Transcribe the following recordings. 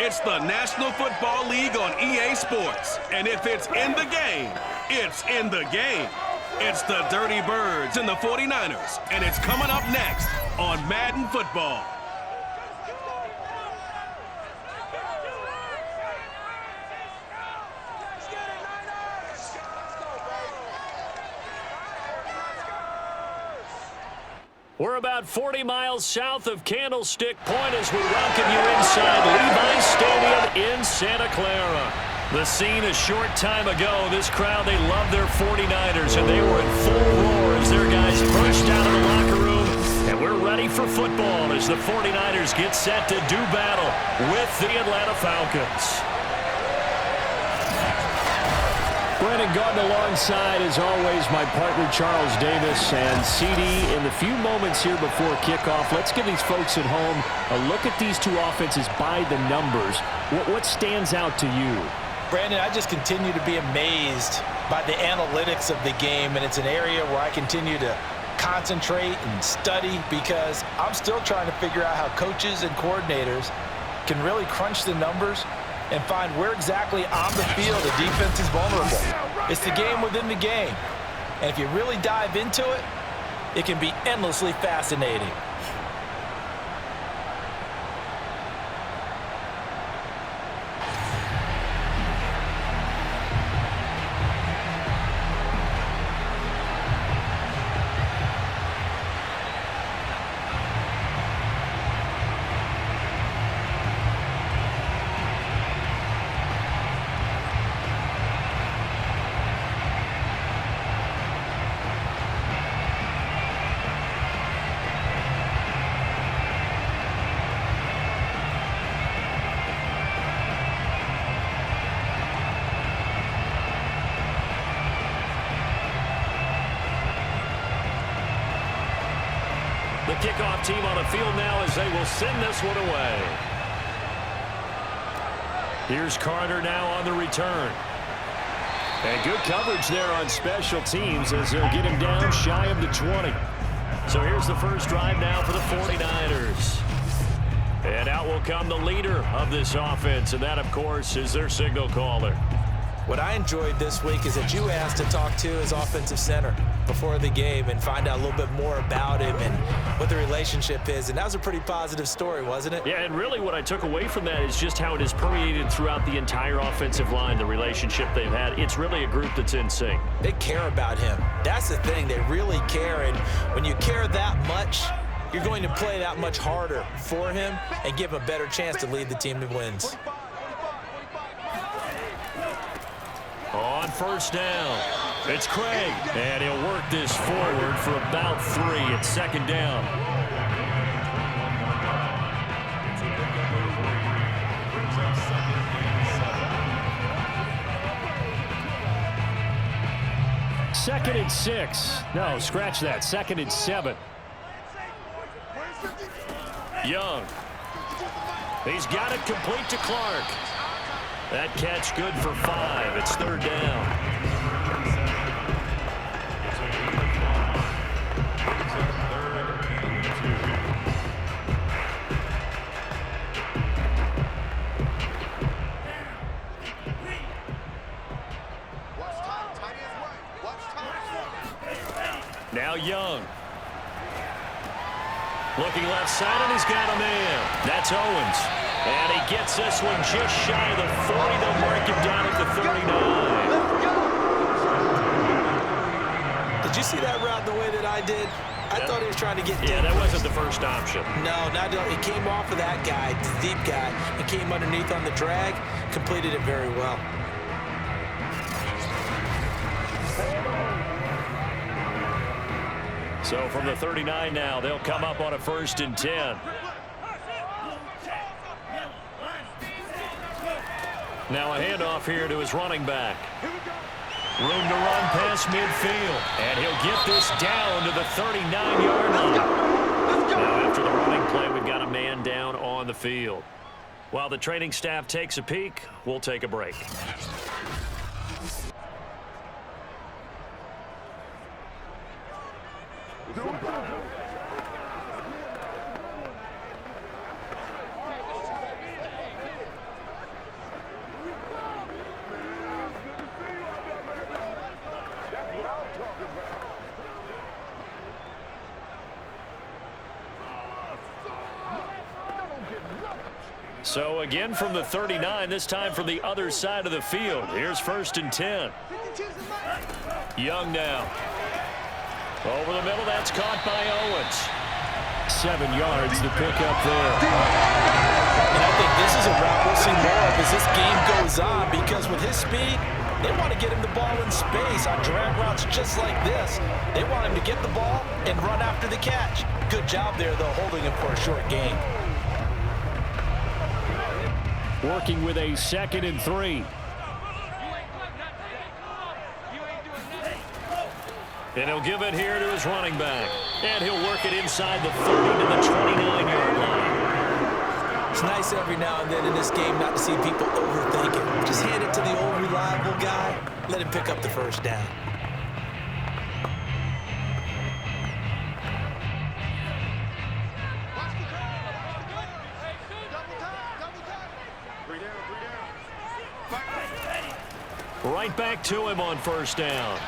It's the National Football League on EA Sports. And if it's in the game, it's in the game. It's the Dirty Birds and the 49ers. And it's coming up next on Madden Football. We're about 40 miles south of Candlestick Point as we welcome you inside Levi's Stadium in Santa Clara. The scene a short time ago, this crowd, they love their 49ers, and they were in full roar as their guys burst out of the locker room. And we're ready for football as the 49ers get set to do battle with the Atlanta Falcons. Brandon Gordon alongside, as always, my partner Charles Davis. And CD, in the few moments here before kickoff, let's give these folks at home a look at these two offenses by the numbers. What stands out to you? Brandon, I just continue to be amazed by the analytics of the game, and it's an area where I continue to concentrate and study because I'm still trying to figure out how coaches and coordinators can really crunch the numbers and find where exactly on the field the defense is vulnerable. It's the game within the game. And if you really dive into it, it can be endlessly fascinating. The kickoff team on the field now as they will send this one away. Here's Carter now on the return. And good coverage there on special teams as they'll get him down shy of the 20. So here's the first drive now for the 49ers. And out will come the leader of this offense, and that, of course, is their signal caller. What I enjoyed this week is that you asked to talk to his offensive center before the game and find out a little bit more about him and what the relationship is. And that was a pretty positive story, wasn't it? Yeah, and really what I took away from that is just how it has permeated throughout the entire offensive line, the relationship they've had. It's really a group that's in sync. They care about him. That's the thing. They really care. And when you care that much, you're going to play that much harder for him and give him a better chance to lead the team to wins. On first down, it's Craig, and he'll work this forward for about 3. It's second down. Second and 6. No, scratch that. Second and 7. Young. He's got it complete to Clark. That catch good for 5. It's third down. Now Young. Looking left side, and he's got a man. That's Owens. And he gets this one just shy of the 40. They'll mark him down at the 39. Did you see that route the way that I did? I thought he was trying to get deep. Yeah, that wasn't the first option. No, not he came off of that guy, the deep guy, and came underneath on the drag, completed it very well. So from the 39 now, they'll come up on a 1st and 10. Now a handoff here to his running back. Room to run past midfield. And he'll get this down to the 39-yard line. Now after the running play, we've got a man down on the field. While the training staff takes a peek, we'll take a break. So again from the 39, this time from the other side of the field. Here's 1st and 10. Young now. Over the middle, that's caught by Owens. 7 yards to pick up there. And I think this is a route we'll see more of as this game goes on, because with his speed, they want to get him the ball in space on drag routes just like this. They want him to get the ball and run after the catch. Good job there, though, holding him for a short gain. Working with a 2nd and 3. And he'll give it here to his running back. And he'll work it inside the 30 to the 29-yard line. It's nice every now and then in this game not to see people overthink it. Just hand it to the old reliable guy. Let him pick up the first down. Right back to him on 1st down.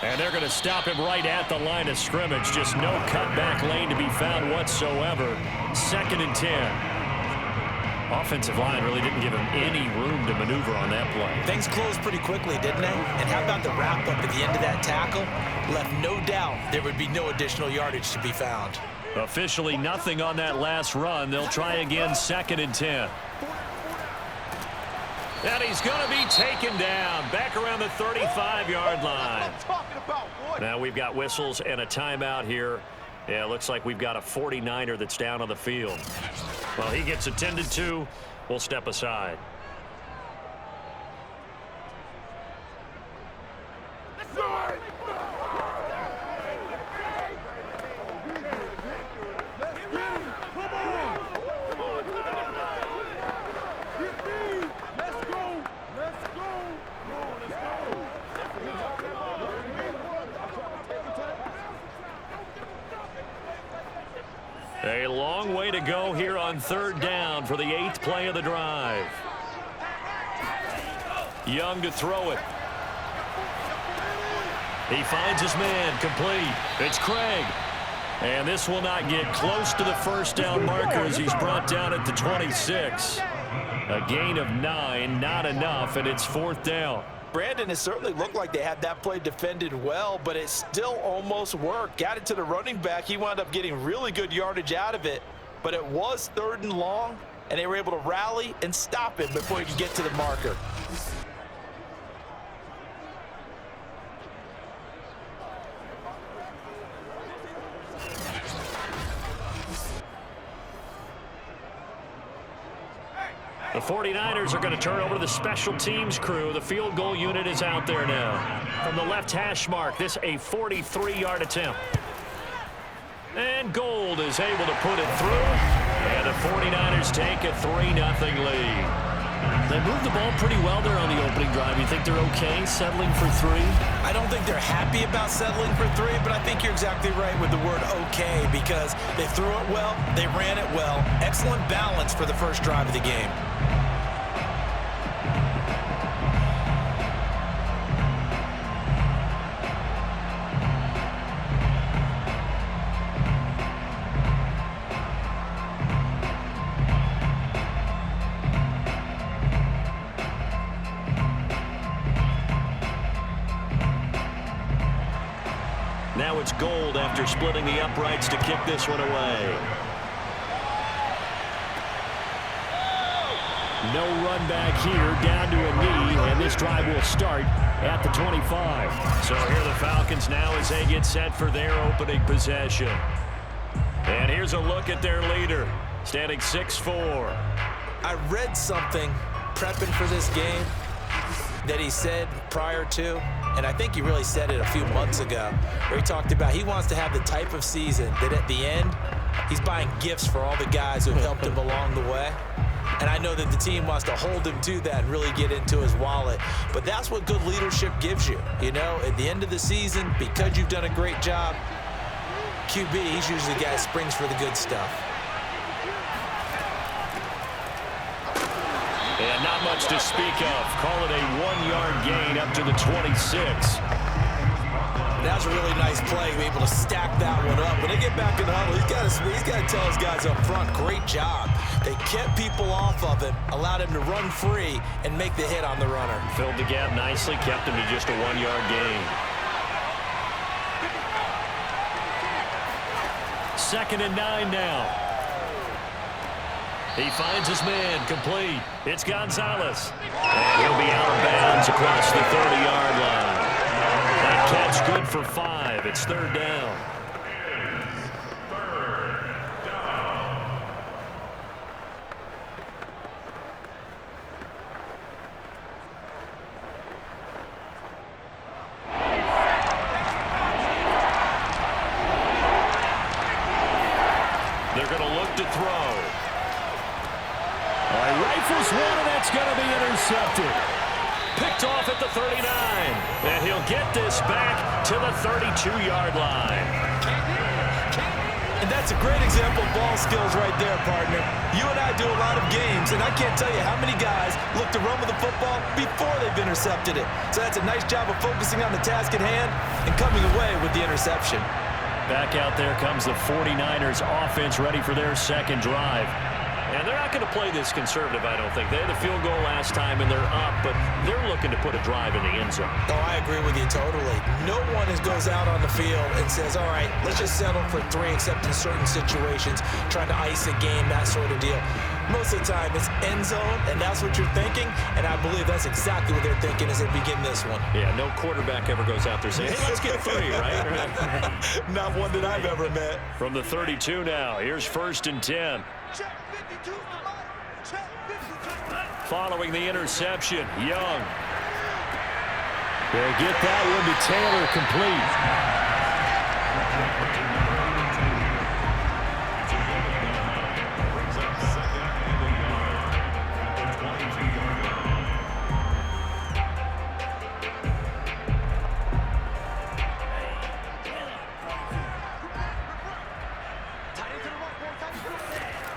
And they're going to stop him right at the line of scrimmage. Just no cutback lane to be found whatsoever. 2nd and 10. Offensive line really didn't give him any room to maneuver on that play. Things closed pretty quickly, didn't they? And how about the wrap-up at the end of that tackle? Left no doubt there would be no additional yardage to be found. Officially nothing on that last run. They'll try again, 2nd and 10. And he's going to be taken down back around the 35-yard line. Now we've got whistles and a timeout here. Yeah, it looks like we've got a 49er that's down on the field. Well, he gets attended to. We'll step aside. A long way to go here on 3rd down for the 8th play of the drive. Young to throw it. He finds his man, complete. It's Craig. And this will not get close to the 1st down marker as he's brought down at the 26. A gain of 9, not enough, and it's 4th down. Brandon, it certainly looked like they had that play defended well, but it still almost worked. Got it to the running back. He wound up getting really good yardage out of it, but it was 3rd and long, and they were able to rally and stop him before he could get to the marker. The 49ers are going to turn over to the special teams crew. The field goal unit is out there now. From the left hash mark, this a 43-yard attempt. And Gold is able to put it through. And the 49ers take a 3-0 lead. They moved the ball pretty well there on the opening drive. You think they're okay settling for 3? I don't think they're happy about settling for 3, but I think you're exactly right with the word okay, because they threw it well, they ran it well. Excellent balance for the first drive of the game. Now it's Gold after splitting the uprights to kick this one away. No run back here, down to a knee, and this drive will start at the 25. So here the Falcons now as they get set for their opening possession. And here's a look at their leader, standing 6'4". I read something prepping for this game that he said prior to, and I think he really said it a few months ago, where he talked about he wants to have the type of season that at the end, he's buying gifts for all the guys who have helped him along the way. And I know that the team wants to hold him to that and really get into his wallet. But that's what good leadership gives you. You know, at the end of the season, because you've done a great job, QB, he's usually the guy that springs for the good stuff. And not much to speak of. Call it a 1-yard gain up to the 26. That was a really nice play, be able to stack that one up. When they get back in the huddle, he's got to tell his guys up front, great job. They kept people off of him, allowed him to run free, and make the hit on the runner. Filled the gap nicely, kept him to just a 1-yard gain. 2nd and 9 now. He finds his man, complete. It's Gonzalez. And he'll be out of bounds across the 30-yard line. That catch good for 5. It's 3rd down. They're going to look to throw. Rifles one, and that's going to be intercepted. Picked off at the 39. And he'll get this back to the 32-yard line. And that's a great example of ball skills right there, partner. You and I do a lot of games, and I can't tell you how many guys look to run with the football before they've intercepted it. So that's a nice job of focusing on the task at hand and coming away with the interception. Back out there comes the 49ers offense ready for their second drive. And they're not going to play this conservative, I don't think. They had a field goal last time, and they're up, but they're looking to put a drive in the end zone. Oh, I agree with you totally. No one goes out on the field and says, all right, let's just settle for 3, except in certain situations, trying to ice a game, that sort of deal. Most of the time, it's end zone, and that's what you're thinking, and I believe that's exactly what they're thinking as they begin this one. Yeah, no quarterback ever goes out there saying, hey, let's get 3, right? Not one that I've ever met. From the 32 now, here's 1st and 10. Following the interception, Young. They'll get that one to Taylor, complete.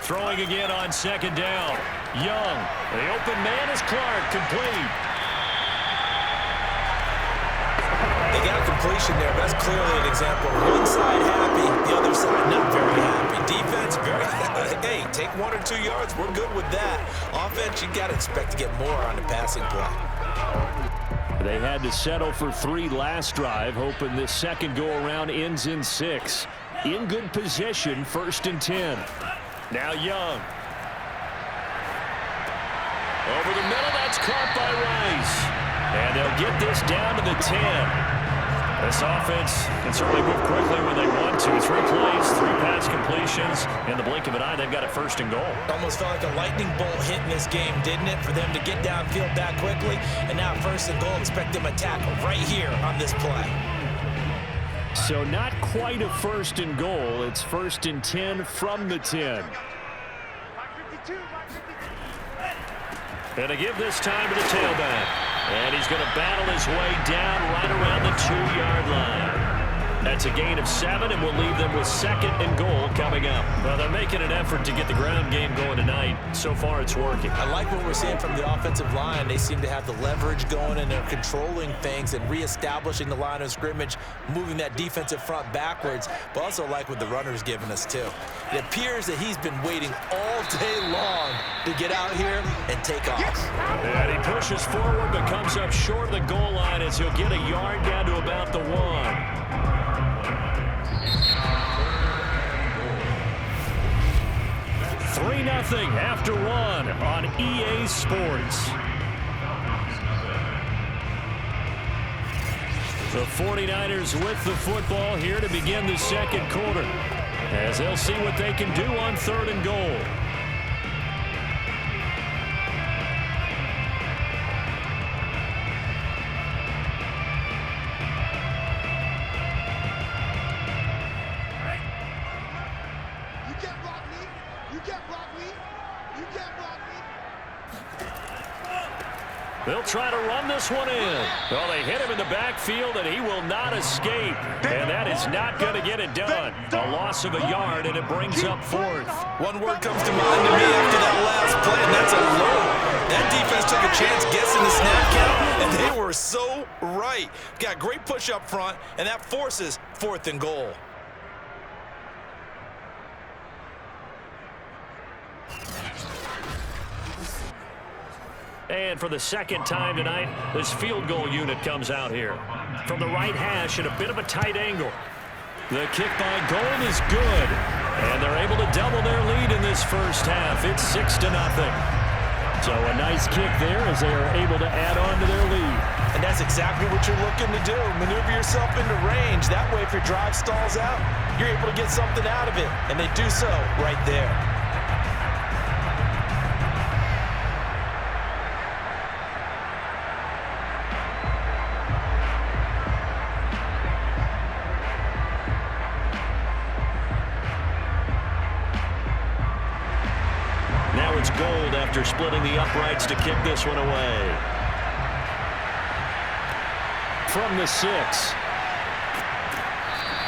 Throwing again on 2nd down. Young. The open man is Clark, complete. They got a completion there, but that's clearly an example. One side happy, the other side not very happy. Defense, very happy. Hey, take 1 or 2 yards, we're good with that. Offense, you got to expect to get more on the passing play. They had to settle for 3 last drive, hoping this second go-around ends in 6. In good position, 1st and 10. Now Young. Over the middle, that's caught by Rice. And they'll get this down to the 10. This offense can certainly move quickly when they want to. 3 plays, 3 pass completions. In the blink of an eye, they've got a 1st and goal. Almost felt like a lightning bolt hit in this game, didn't it? For them to get downfield that quickly. And now 1st and goal, expect them to tackle right here on this play. So not quite a 1st and goal. It's 1st and 10 from the 10. And to give this time to the tailback. And he's going to battle his way down right around the 2-yard line. That's a gain of 7, and we'll leave them with 2nd and goal coming up. Well, they're making an effort to get the ground game going tonight. So far, it's working. I like what we're seeing from the offensive line. They seem to have the leverage going, and they're controlling things and reestablishing the line of scrimmage, moving that defensive front backwards, but also like what the runner's giving us, too. It appears that he's been waiting all day long to get out here and take off. And he pushes forward, but comes up short of the goal line as he'll get a yard down to about the 1. 3-0 after 1 on EA Sports. The 49ers with the football here to begin the second quarter, as they'll see what they can do on 3rd and goal. They'll try to run this one in. Well, they hit him in the backfield, and he will not escape. And that is not going to get it done. A loss of a yard, and it brings up 4th. One word comes to mind to me after that last play, and that's alert. That defense took a chance guessing the snap count, and they were so right. Got great push up front, and that forces 4th and goal. And for the second time tonight, this field goal unit comes out here. From the right hash at a bit of a tight angle. The kick by Gold is good. And they're able to double their lead in this first half. It's 6-0. So a nice kick there as they are able to add on to their lead. And that's exactly what you're looking to do. Maneuver yourself into range. That way, if your drive stalls out, you're able to get something out of it. And they do so right there. It's Gold after splitting the uprights to kick this one away. From the 6.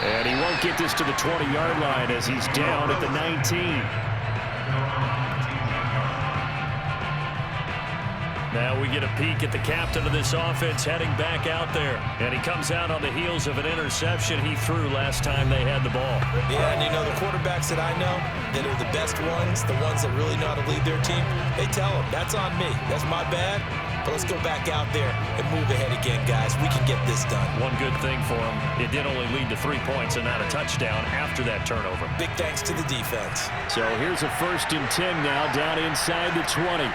And he won't get this to the 20-yard line as he's down at the 19. Now we get a peek at the captain of this offense heading back out there. And he comes out on the heels of an interception he threw last time they had the ball. Yeah, and you know, the quarterbacks that I know that are the best ones, the ones that really know how to lead their team, they tell them, that's on me. That's my bad. But let's go back out there and move ahead again, guys. We can get this done. One good thing for him, it did only lead to 3 points and not a touchdown after that turnover. Big thanks to the defense. So here's a 1st and 10 now down inside the 20.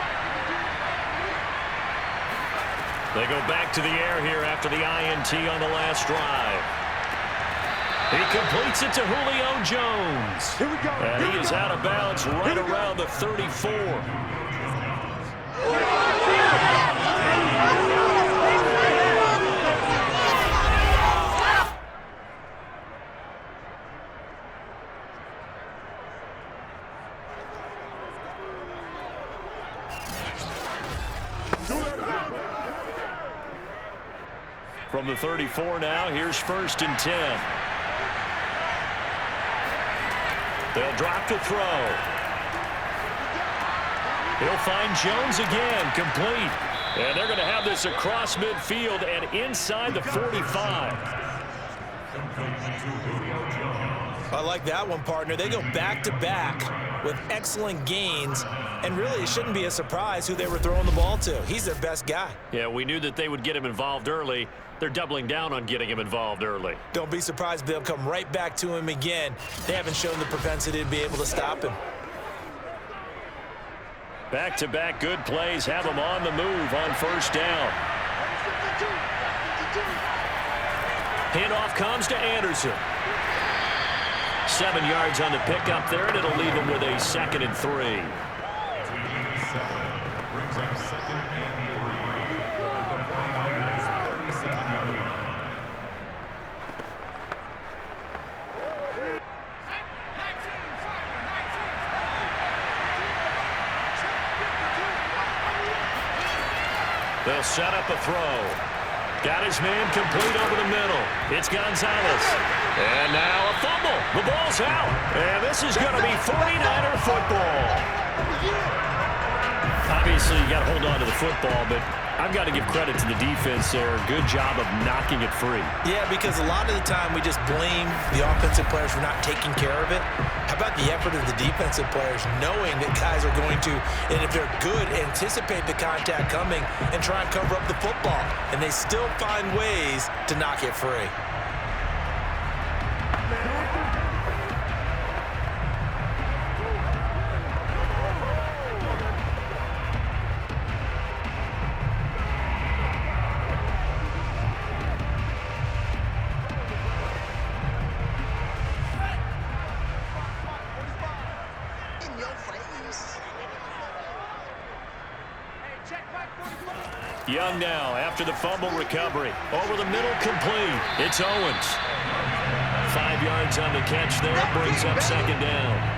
They go back to the air here after the INT on the last drive. He completes it to Julio Jones. Here we go. And he is out of bounds right around the 34. From the 34 now, here's 1st and 10. They'll drop to throw. He'll find Jones again, complete. And they're going to have this across midfield and inside the 45. I like that one, partner. They go back-to-back with excellent gains, and really it shouldn't be a surprise who they were throwing the ball to. He's their best guy. Yeah, we knew that they would get him involved early. They're doubling down on getting him involved early. Don't be surprised if they'll come right back to him again. They haven't shown the propensity to be able to stop him. Back-to-back good plays have him on the move on 1st down. Handoff comes to Anderson. 7 yards on the pickup there, and it'll leave him with a 2nd and 3. They'll set up a throw. Got his man complete over the middle. It's Gonzalez. And now a fumble. The ball's out. And this is going to be 49er football. Obviously, you got to hold on to the football, but I've got to give credit to the defense there. Good job of knocking it free. Yeah, because a lot of the time we just blame the offensive players for not taking care of it. How about the effort of the defensive players knowing that guys are going to, and if they're good, anticipate the contact coming and try and cover up the football. And they still find ways to knock it free. Young now after the fumble recovery. Over the middle, complete. It's Owens. 5 yards on the catch there. Brings up 2nd down.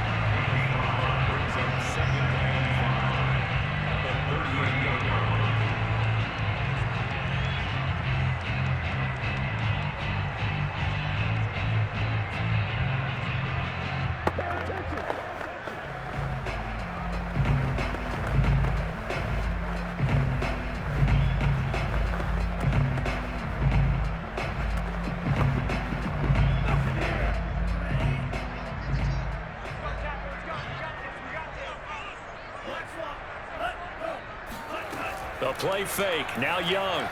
A play fake. Now Young.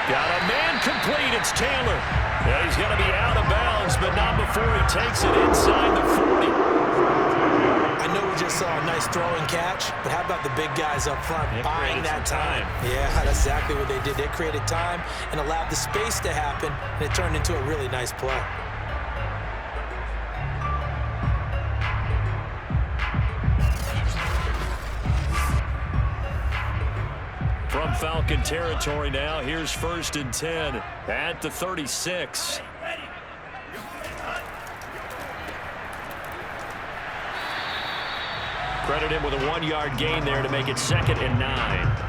Got a man complete. It's Taylor. Yeah, he's going to be out of bounds, but not before he takes it inside the 40. I know we just saw a nice throw and catch, but how about the big guys up front buying that time? Yeah, that's exactly what they did. They created time and allowed the space to happen, and it turned into a really nice play. From Falcon territory now, here's 1st and 10 at the 36. Credit him with a 1-yard gain there to make it 2nd and 9.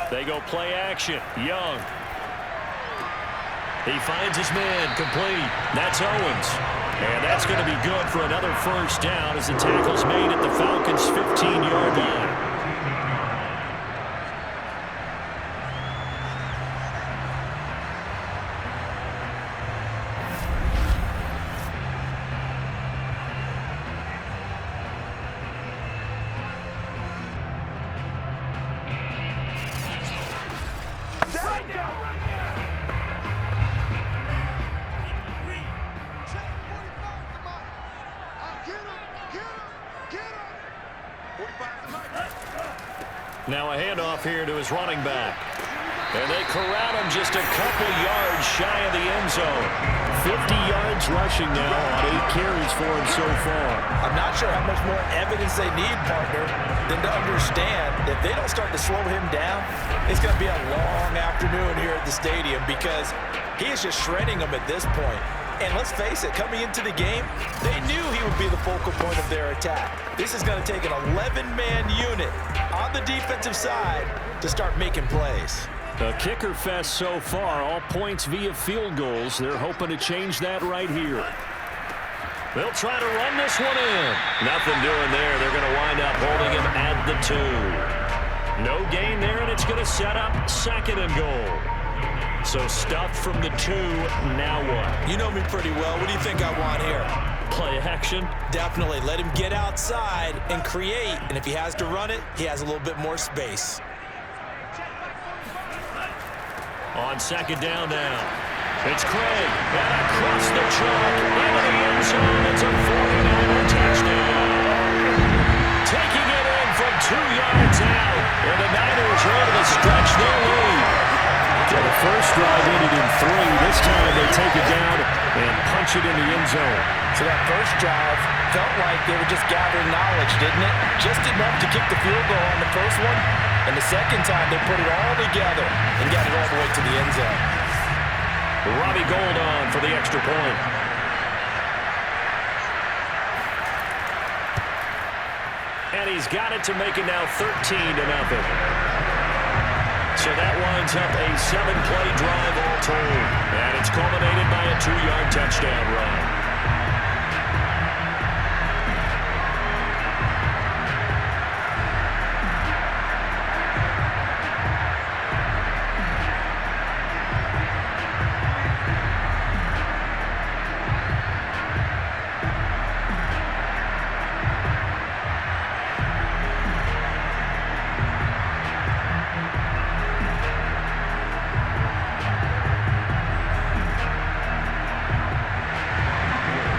They go play action. Young. He finds his man complete. That's Owens. And that's going to be good for another 1st down as the tackle's made at the Falcons' 15-yard line. Now a handoff here to his running back. And they corral him just a couple yards shy of the end zone. 50 yards rushing now on 8 carries for him so far. I'm not sure how much more evidence they need, partner, than to understand that if they don't start to slow him down, it's going to be a long afternoon here at the stadium because he is just shredding them at this point. And let's face it, coming into the game, they knew he would be the focal point of their attack. This is going to take an 11-man unit on the defensive side to start making plays. A kicker fest so far, all points via field goals. They're hoping to change that right here. They'll try to run this one in. Nothing doing there. They're going to wind up holding him at the 2. No gain there, and it's going to set up 2nd and goal. So stuffed from the 2, now what? You know me pretty well. What do you think I want here? Play action? Definitely. Let him get outside and create. And if he has to run it, he has a little bit more space. On 2nd down now. It's Craig. And across the chalk into the end zone. It's a 49er touchdown. Taking it in from 2 yards out. And the Niners are able to stretch their lead. So the first drive ended in 3. This time they take it down and punch it in the end zone. So that first drive felt like they were just gathering knowledge, didn't it? Just enough to kick the field goal on the first one. And the second time they put it all together and got it all the way to the end zone. Robbie Gould on for the extra point. And he's got it to make it now 13-0. So that winds up a 7-play drive all told. And it's culminated by a 2-yard touchdown run.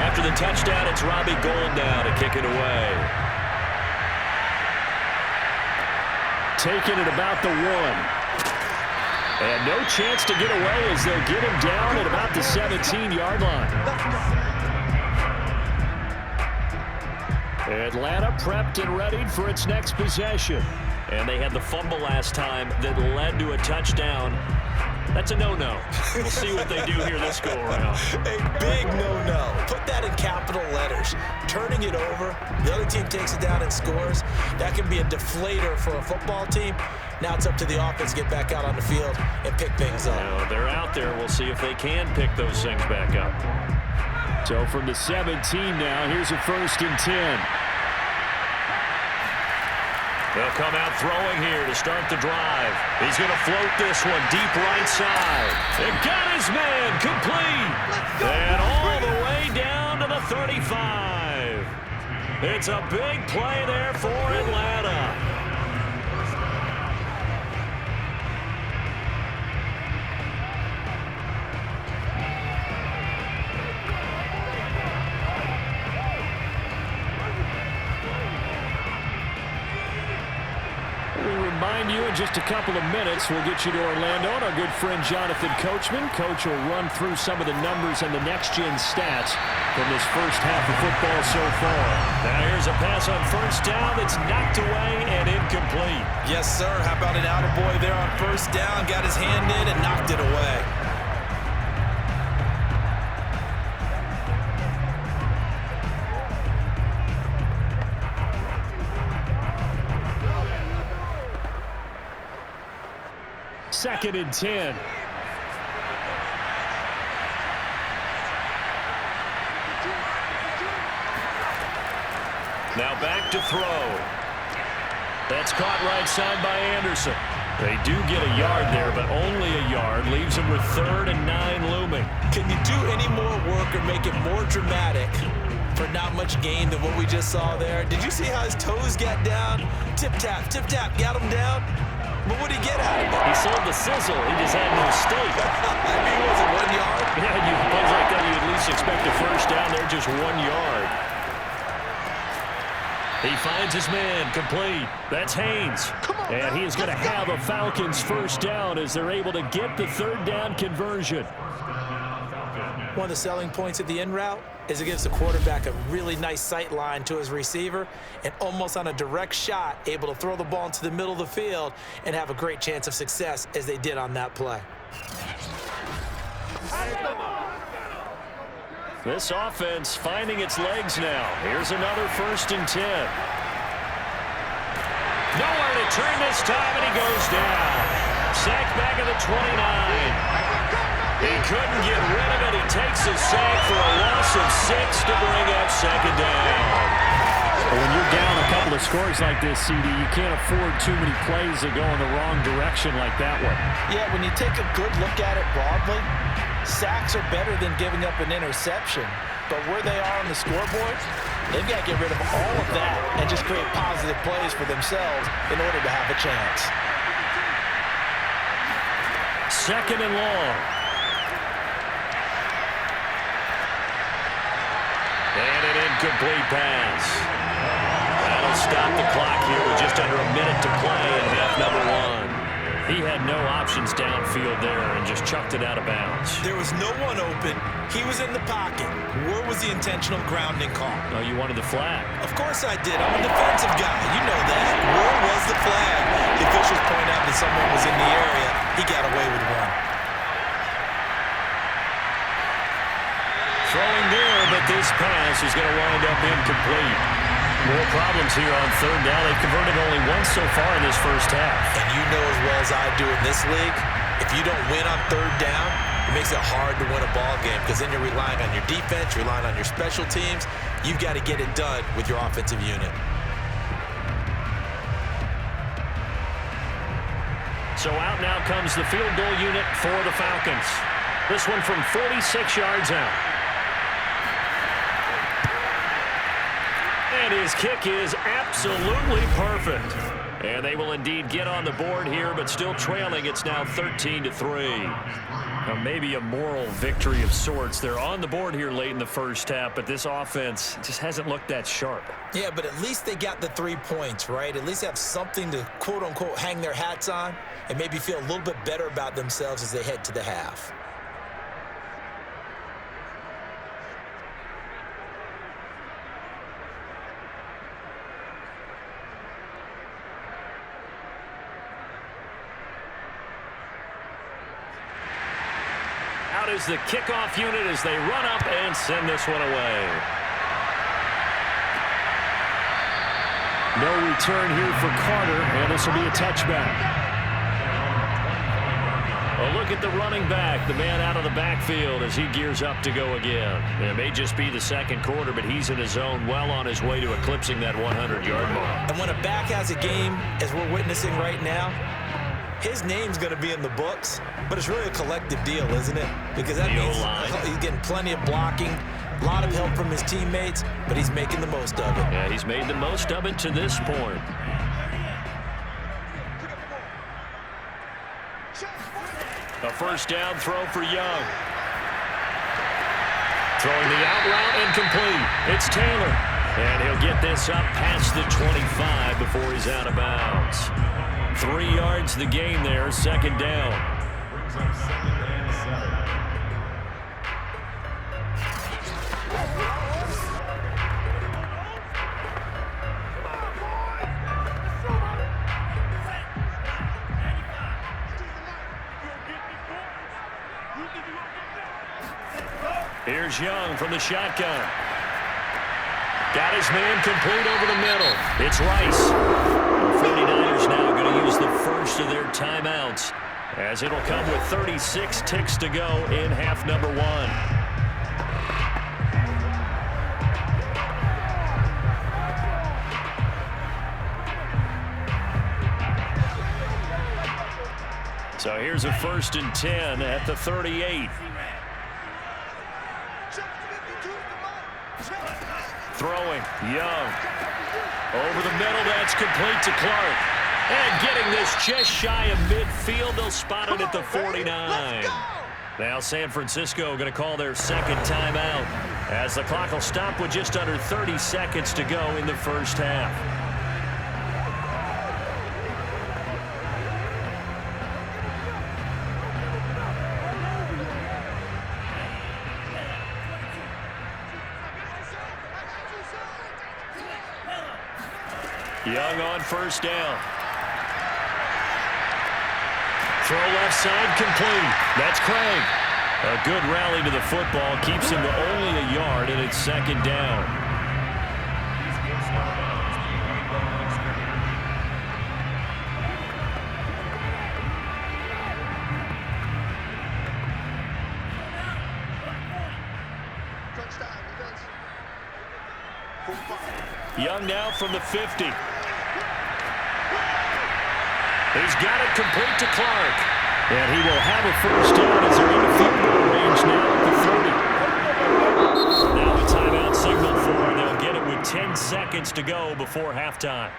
After the touchdown, it's Robbie Gould now to kick it away. Taking it about the 1. And no chance to get away as they'll get him down at about the 17-yard line. Atlanta prepped and readied for its next possession. And they had the fumble last time that led to a touchdown. That's a no-no. We'll see what they do here this go-around. A big no-no. Put that in capital letters. Turning it over, the other team takes it down and scores. That can be a deflator for a football team. Now it's up to the offense to get back out on the field and pick things up. Now, they're out there. We'll see if they can pick those things back up. So from the 17 now, here's a 1st and 10. They'll come out throwing here to start the drive. He's going to float this one deep right side. It got his man complete. And all the way down to the 35. It's a big play there for Atlanta. Remind you in just a couple of minutes, we'll get you to Orlando and our good friend Jonathan Coachman. Coach will run through some of the numbers and the next-gen stats from this first half of football so far. Now here's a pass on 1st down that's knocked away and incomplete. Yes, sir. How about an attaboy there on 1st down? Got his hand in and knocked it away. Second and 10. Now back to throw. That's caught right side by Anderson. They do get a yard there, but only a yard. Leaves them with 3rd and 9 looming. Can you do any more work or make it more dramatic for not much gain than what we just saw there? Did you see how his toes got down? Tip-tap, got him down. But what did he get out of it? He sold the sizzle. He just had no steak. I mean, was it 1 yard? Yeah, you plays like that, you at least expect a 1st down there, just 1 yard. He finds his man complete. That's Haynes. And he is going to have a Falcons 1st down as they're able to get the 3rd down conversion. One of the selling points of the in route is it gives the quarterback a really nice sight line to his receiver and almost on a direct shot able to throw the ball into the middle of the field and have a great chance of success as they did on that play. This offense finding its legs now. Here's another 1st and 10. Nowhere to turn this time, and he goes down. Sacked back at the 29. He couldn't get rid of it. He takes a sack for a loss of 6 to bring up 2nd down. Well, when you're down a couple of scores like this, CD, you can't afford too many plays that go in the wrong direction like that one. Yeah, when you take a good look at it broadly, sacks are better than giving up an interception. But where they are on the scoreboard, they've got to get rid of all of that and just create positive plays for themselves in order to have a chance. 2nd and long. And an incomplete pass. That'll stop the clock here with just under a minute to play in half number 1. He had no options downfield there and just chucked it out of bounds. There was no one open. He was in the pocket. Where was the intentional grounding call? Oh, you wanted the flag. Of course I did. I'm a defensive guy. You know that. Where was the flag? The officials point out that someone was in the area. He got away with one. Throwing there, but this pass is going to wind up incomplete. More problems here on 3rd down. They've converted only once so far in this first half. And you know as well as I do in this league, if you don't win on 3rd down, it makes it hard to win a ball game because then you're relying on your defense, you're relying on your special teams. You've got to get it done with your offensive unit. So out now comes the field goal unit for the Falcons. This one from 46 yards out. And his kick is absolutely perfect. And they will indeed get on the board here, but still trailing. It's now 13-3. Now maybe a moral victory of sorts. They're on the board here late in the first half, but this offense just hasn't looked that sharp. Yeah, but at least they got the 3 points, right? At least have something to, quote-unquote, hang their hats on and maybe feel a little bit better about themselves as they head to the half. Out is the kickoff unit as they run up and send this one away. No return here for Carter, and this will be a touchback. Well, looks look at the running back, the man out of the backfield as he gears up to go again. It may just be the second quarter, but he's in his zone, well on his way to eclipsing that 100-yard mark. And when a back has a game, as we're witnessing right now, his name's going to be in the books, but it's really a collective deal, isn't it? Because that means he's getting plenty of blocking, a lot of help from his teammates, but he's making the most of it. Yeah, he's made the most of it to this point. A first down throw for Young. Throwing the out route incomplete. It's Taylor. And he'll get this up past the 25 before he's out of bounds. 3 yards the gain there, second down. Here's Young from the shotgun. Got his man complete over the middle. It's Rice. The 49ers now going to use the first of their timeouts, as it'll come with 36 ticks to go in half number 1. So here's a 1st and 10 at the 38. Throwing, Young. Over the middle, that's complete to Clark. And getting this just shy of midfield, they'll spot it at the 49. Now San Francisco going to call their second timeout, as the clock will stop with just under 30 seconds to go in the first half. Young on first down. Throw left side complete. That's Craig. A good rally to the football keeps him to only a yard, and it's second down. Young now from the 50. He's got it complete to Clark. And he will have a first down as they're in the field goal range now at the 30. Now a timeout signal for him. They'll get it with 10 seconds to go before halftime.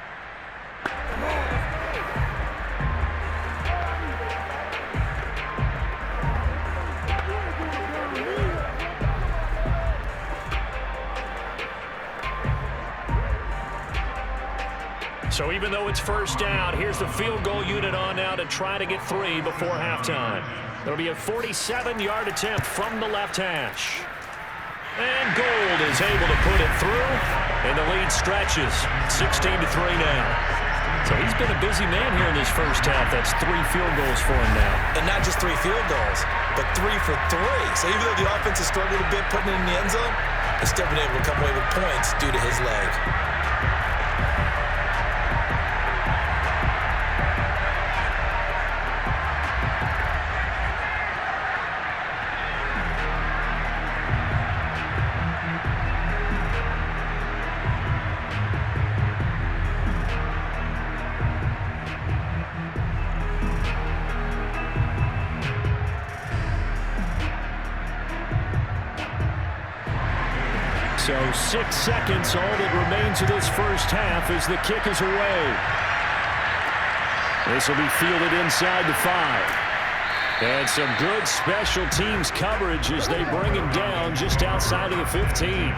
So even though it's first down, here's the field goal unit on now to try to get 3 before halftime. It'll be a 47-yard attempt from the left hash. And Gold is able to put it through, and the lead stretches 16-3 now. So he's been a busy man here in this first half. That's 3 field goals for him now. And not just 3 field goals, but 3 for 3. So even though the offense has struggled a bit putting it in the end zone, they've still been able to come away with points due to his leg. So 6 seconds, all that remains of this first half as the kick is away. This will be fielded inside the 5. And some good special teams coverage as they bring him down just outside of the 15.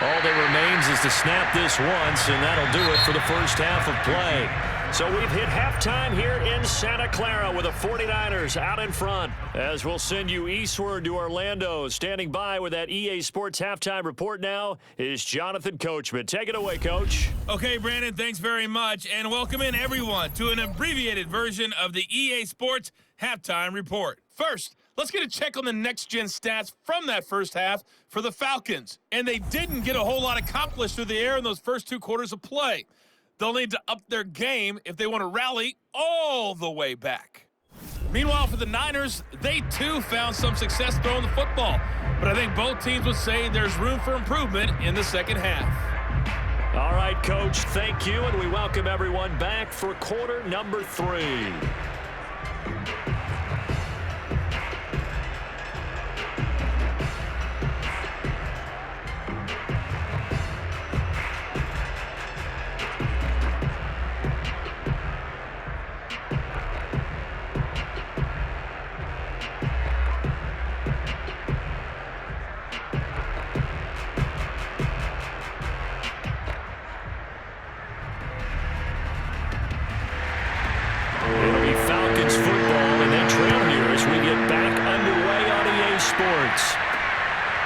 All that remains chooses to snap this once, and that'll do it for the first half of play. So we've hit halftime here in Santa Clara with the 49ers out in front. As we'll send you eastward to Orlando. Standing by with that EA Sports halftime report now is Jonathan Coachman. Take it away, Coach. Okay, Brandon, thanks very much. And welcome in, everyone, to an abbreviated version of the EA Sports halftime report. First, let's get a check on the next-gen stats from that first half for the Falcons. And they didn't get a whole lot accomplished through the air in those first 2 quarters of play. They'll need to up their game if they want to rally all the way back. Meanwhile, for the Niners, they too found some success throwing the football. But I think both teams would say there's room for improvement in the second half. All right, Coach, thank you, and we welcome everyone back for quarter number 3. It'll be Falcons football, and they trail here as we get back underway on EA Sports.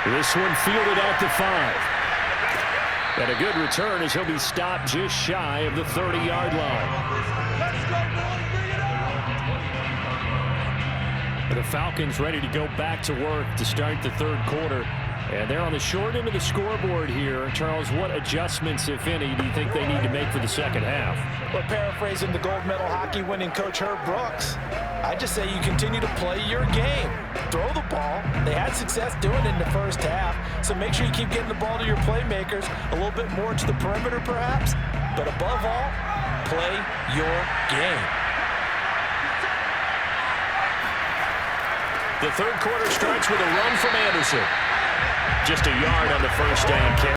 This one fielded out to 5. And a good return as he'll be stopped just shy of the 30-yard line. The Falcons ready to go back to work to start the third quarter. And they're on the short end of the scoreboard here. Charles, what adjustments, if any, do you think they need to make for the second half? Well, paraphrasing the gold medal hockey winning coach Herb Brooks, I just say you continue to play your game. Throw the ball. They had success doing it in the first half, so make sure you keep getting the ball to your playmakers, a little bit more to the perimeter perhaps, but above all, play your game. The third quarter starts with a run from Anderson. Just a yard on the first down carry.